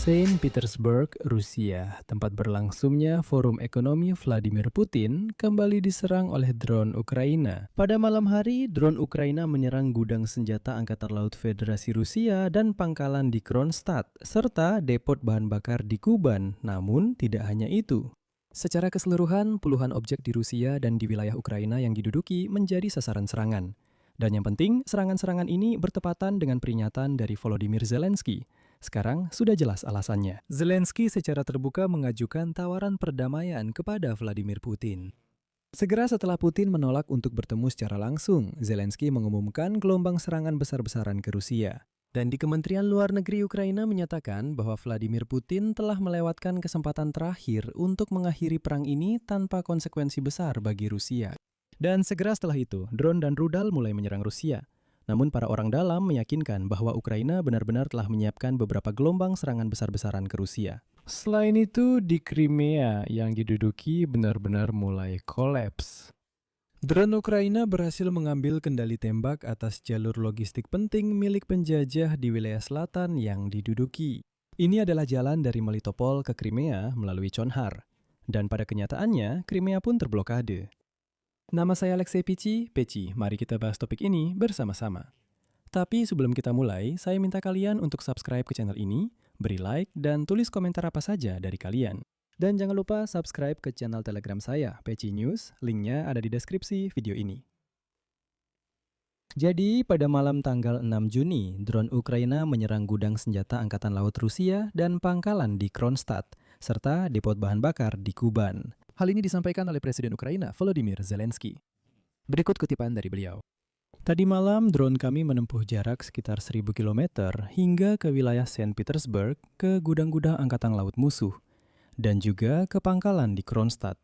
Saint Petersburg, Rusia, tempat berlangsungnya Forum Ekonomi Vladimir Putin, kembali diserang oleh drone Ukraina. Pada malam hari, drone Ukraina menyerang gudang senjata Angkatan Laut Federasi Rusia dan pangkalan di Kronstadt, serta depot bahan bakar di Kuban. Namun, tidak hanya itu. Secara keseluruhan, puluhan objek di Rusia dan di wilayah Ukraina yang diduduki menjadi sasaran serangan. Dan yang penting, serangan-serangan ini bertepatan dengan peringatan dari Volodymyr Zelensky. Sekarang sudah jelas alasannya. Zelensky secara terbuka mengajukan tawaran perdamaian kepada Vladimir Putin. Segera setelah Putin menolak untuk bertemu secara langsung, Zelensky mengumumkan gelombang serangan besar-besaran ke Rusia. Dan di Kementerian Luar Negeri Ukraina menyatakan bahwa Vladimir Putin telah melewatkan kesempatan terakhir untuk mengakhiri perang ini tanpa konsekuensi besar bagi Rusia. Dan segera setelah itu, drone dan rudal mulai menyerang Rusia. Namun para orang dalam meyakinkan bahwa Ukraina benar-benar telah menyiapkan beberapa gelombang serangan besar-besaran ke Rusia. Selain itu, di Crimea yang diduduki benar-benar mulai kolaps. Drone Ukraina berhasil mengambil kendali tembak atas jalur logistik penting milik penjajah di wilayah selatan yang diduduki. Ini adalah jalan dari Melitopol ke Crimea melalui Chonhar. Dan pada kenyataannya, Crimea pun terblokade. Nama saya Alexei Peci, mari kita bahas topik ini bersama-sama. Tapi sebelum kita mulai, saya minta kalian untuk subscribe ke channel ini, beri like, dan tulis komentar apa saja dari kalian. Dan jangan lupa subscribe ke channel Telegram saya, Peci News, linknya ada di deskripsi video ini. Jadi, pada malam tanggal 6 Juni, drone Ukraina menyerang gudang senjata Angkatan Laut Rusia dan pangkalan di Kronstadt, serta depot bahan bakar di Kuban. Hal ini disampaikan oleh Presiden Ukraina, Volodymyr Zelensky. Berikut kutipan dari beliau. Tadi malam, drone kami menempuh jarak sekitar 1000 km hingga ke wilayah Saint Petersburg ke gudang-gudang Angkatan Laut musuh, dan juga ke pangkalan di Kronstadt.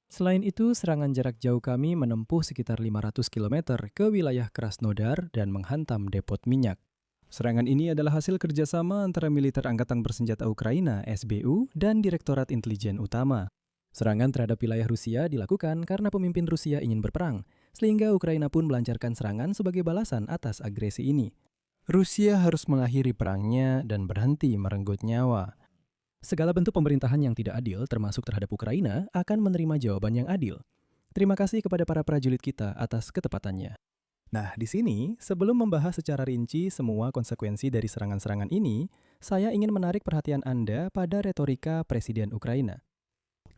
Selain itu, serangan jarak jauh kami menempuh sekitar 500 km ke wilayah Krasnodar dan menghantam depot minyak. Serangan ini adalah hasil kerjasama antara militer Angkatan Bersenjata Ukraina, SBU, dan Direktorat Intelijen Utama. Serangan terhadap wilayah Rusia dilakukan karena pemimpin Rusia ingin berperang, sehingga Ukraina pun melancarkan serangan sebagai balasan atas agresi ini. Rusia harus mengakhiri perangnya dan berhenti merenggut nyawa. Segala bentuk pemerintahan yang tidak adil, termasuk terhadap Ukraina, akan menerima jawaban yang adil. Terima kasih kepada para prajurit kita atas ketepatannya. Nah, di sini, sebelum membahas secara rinci semua konsekuensi dari serangan-serangan ini, saya ingin menarik perhatian Anda pada retorika Presiden Ukraina.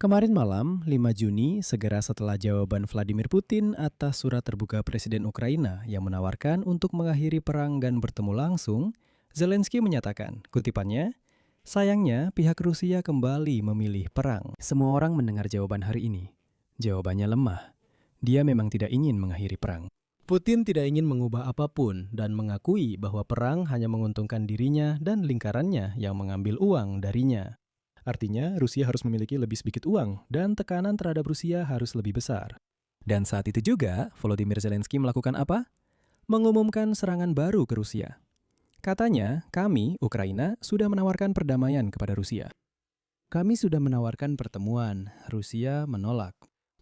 Kemarin malam, 5 Juni, segera setelah jawaban Vladimir Putin atas surat terbuka Presiden Ukraina yang menawarkan untuk mengakhiri perang dan bertemu langsung, Zelensky menyatakan, kutipannya, sayangnya pihak Rusia kembali memilih perang. Semua orang mendengar jawaban hari ini. Jawabannya lemah. Dia memang tidak ingin mengakhiri perang. Putin tidak ingin mengubah apapun dan mengakui bahwa perang hanya menguntungkan dirinya dan lingkarannya yang mengambil uang darinya. Artinya, Rusia harus memiliki lebih sedikit uang dan tekanan terhadap Rusia harus lebih besar. Dan saat itu juga, Volodymyr Zelensky melakukan apa? Mengumumkan serangan baru ke Rusia. Katanya, kami, Ukraina, sudah menawarkan perdamaian kepada Rusia. Kami sudah menawarkan pertemuan, Rusia menolak.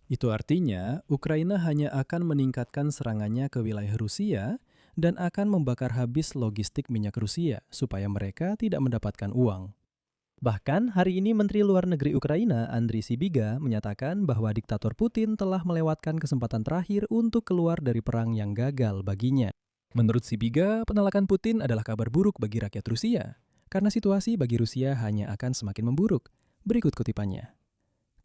Itu artinya, Ukraina hanya akan meningkatkan serangannya ke wilayah Rusia dan akan membakar habis logistik minyak Rusia supaya mereka tidak mendapatkan uang. Bahkan, hari ini Menteri Luar Negeri Ukraina, Andriy Sybiga, menyatakan bahwa diktator Putin telah melewatkan kesempatan terakhir untuk keluar dari perang yang gagal baginya. Menurut Sybiga, penolakan Putin adalah kabar buruk bagi rakyat Rusia, karena situasi bagi Rusia hanya akan semakin memburuk. Berikut kutipannya.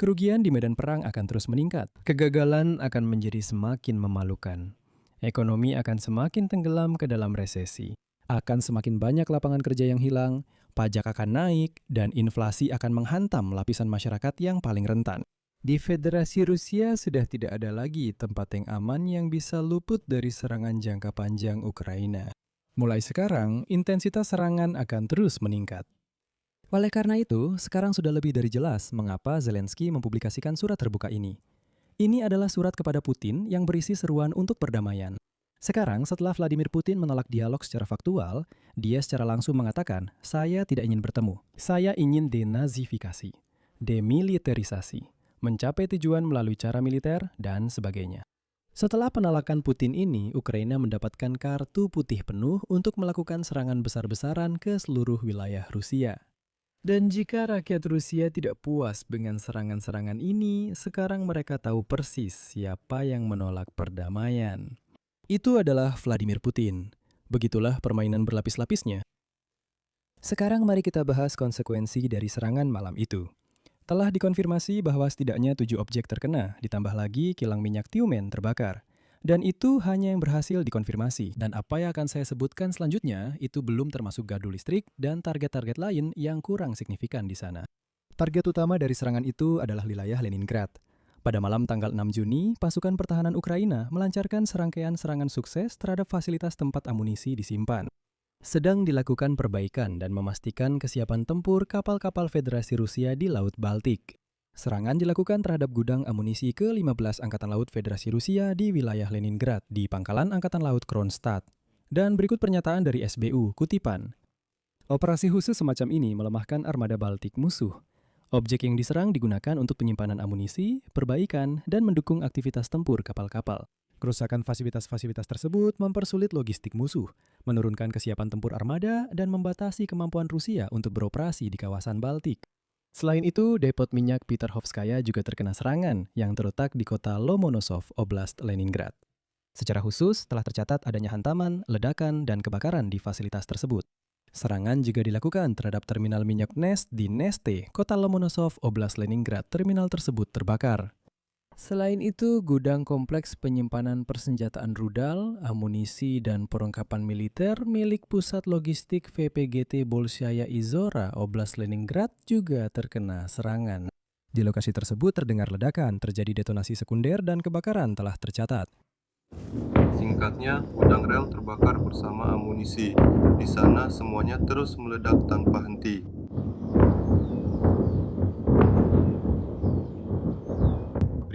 Kerugian di medan perang akan terus meningkat. Kegagalan akan menjadi semakin memalukan. Ekonomi akan semakin tenggelam ke dalam resesi. Akan semakin banyak lapangan kerja yang hilang, pajak akan naik, dan inflasi akan menghantam lapisan masyarakat yang paling rentan. Di Federasi Rusia sudah tidak ada lagi tempat yang aman yang bisa luput dari serangan jangka panjang Ukraina. Mulai sekarang, intensitas serangan akan terus meningkat. Oleh karena itu, sekarang sudah lebih dari jelas mengapa Zelensky mempublikasikan surat terbuka ini. Ini adalah surat kepada Putin yang berisi seruan untuk perdamaian. Sekarang, setelah Vladimir Putin menolak dialog secara faktual, dia secara langsung mengatakan, saya tidak ingin bertemu. Saya ingin denazifikasi, demilitarisasi, mencapai tujuan melalui cara militer, dan sebagainya. Setelah penolakan Putin ini, Ukraina mendapatkan kartu putih penuh untuk melakukan serangan besar-besaran ke seluruh wilayah Rusia. Dan jika rakyat Rusia tidak puas dengan serangan-serangan ini, sekarang mereka tahu persis siapa yang menolak perdamaian. Itu adalah Vladimir Putin. Begitulah permainan berlapis-lapisnya. Sekarang mari kita bahas konsekuensi dari serangan malam itu. Telah dikonfirmasi bahwa setidaknya 7 objek terkena, ditambah lagi kilang minyak Tiumen terbakar. Dan itu hanya yang berhasil dikonfirmasi. Dan apa yang akan saya sebutkan selanjutnya, itu belum termasuk gardu listrik dan target-target lain yang kurang signifikan di sana. Target utama dari serangan itu adalah wilayah Leningrad. Pada malam tanggal 6 Juni, pasukan pertahanan Ukraina melancarkan serangkaian serangan sukses terhadap fasilitas tempat amunisi disimpan. Sedang dilakukan perbaikan dan memastikan kesiapan tempur kapal-kapal Federasi Rusia di Laut Baltik. Serangan dilakukan terhadap gudang amunisi ke-15 Angkatan Laut Federasi Rusia di wilayah Leningrad di Pangkalan Angkatan Laut Kronstadt. Dan berikut pernyataan dari SBU, kutipan. Operasi khusus semacam ini melemahkan armada Baltik musuh. Objek yang diserang digunakan untuk penyimpanan amunisi, perbaikan, dan mendukung aktivitas tempur kapal-kapal. Kerusakan fasilitas-fasilitas tersebut mempersulit logistik musuh, menurunkan kesiapan tempur armada, dan membatasi kemampuan Rusia untuk beroperasi di kawasan Baltik. Selain itu, depot minyak Peterhovskaya juga terkena serangan yang terletak di kota Lomonosov, Oblast Leningrad. Secara khusus, telah tercatat adanya hantaman, ledakan, dan kebakaran di fasilitas tersebut. Serangan juga dilakukan terhadap terminal minyak Nest di Neste, kota Lomonosov, Oblast Leningrad. Terminal tersebut terbakar. Selain itu, gudang kompleks penyimpanan persenjataan rudal, amunisi, dan perlengkapan militer milik Pusat Logistik VPGT Bolshaya Izhora, Oblast Leningrad juga terkena serangan. Di lokasi tersebut terdengar ledakan, terjadi detonasi sekunder, dan kebakaran telah tercatat. Singkatnya, gudang rel terbakar bersama amunisi. Di sana semuanya terus meledak tanpa henti.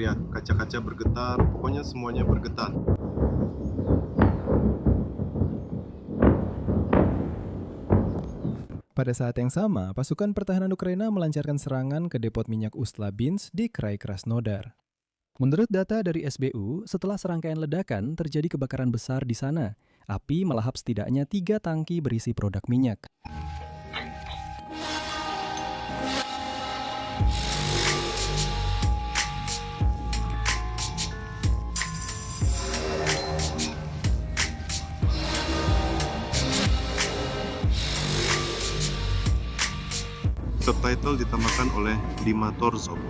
Lihat, kaca-kaca bergetar, pokoknya semuanya bergetar. Pada saat yang sama, pasukan pertahanan Ukraina melancarkan serangan ke depot minyak Ust-Labinsk di Krai Krasnodar. Menurut data dari SBU, setelah serangkaian ledakan, terjadi kebakaran besar di sana. Api melahap setidaknya 3 tangki berisi produk minyak. Subtitle ditambahkan oleh Dima Torzov.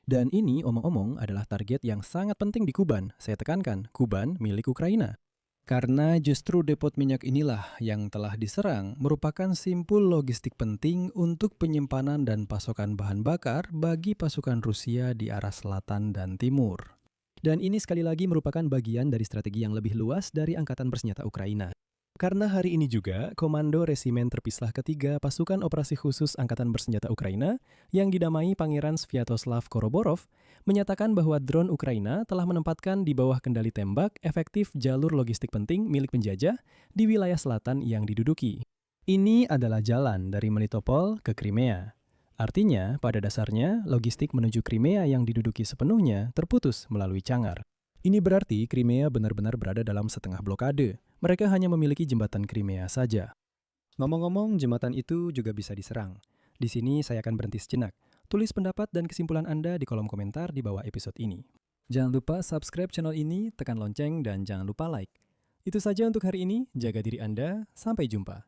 Dan ini, omong-omong, adalah target yang sangat penting di Kuban. Saya tekankan, Kuban milik Ukraina. Karena justru depot minyak inilah yang telah diserang merupakan simpul logistik penting untuk penyimpanan dan pasokan bahan bakar bagi pasukan Rusia di arah selatan dan timur. Dan ini sekali lagi merupakan bagian dari strategi yang lebih luas dari Angkatan Bersenjata Ukraina. Karena hari ini juga, Komando Resimen Terpisah Ketiga Pasukan Operasi Khusus Angkatan Bersenjata Ukraina yang didamai Pangeran Sviatoslav Koroborov menyatakan bahwa drone Ukraina telah menempatkan di bawah kendali tembak efektif jalur logistik penting milik penjajah di wilayah selatan yang diduduki. Ini adalah jalan dari Melitopol ke Crimea. Artinya, pada dasarnya, logistik menuju Crimea yang diduduki sepenuhnya terputus melalui Cangar. Ini berarti Crimea benar-benar berada dalam setengah blokade. Mereka hanya memiliki jembatan Crimea saja. Ngomong-ngomong, jembatan itu juga bisa diserang. Di sini saya akan berhenti sejenak. Tulis pendapat dan kesimpulan Anda di kolom komentar di bawah episode ini. Jangan lupa subscribe channel ini, tekan lonceng, dan jangan lupa like. Itu saja untuk hari ini. Jaga diri Anda. Sampai jumpa.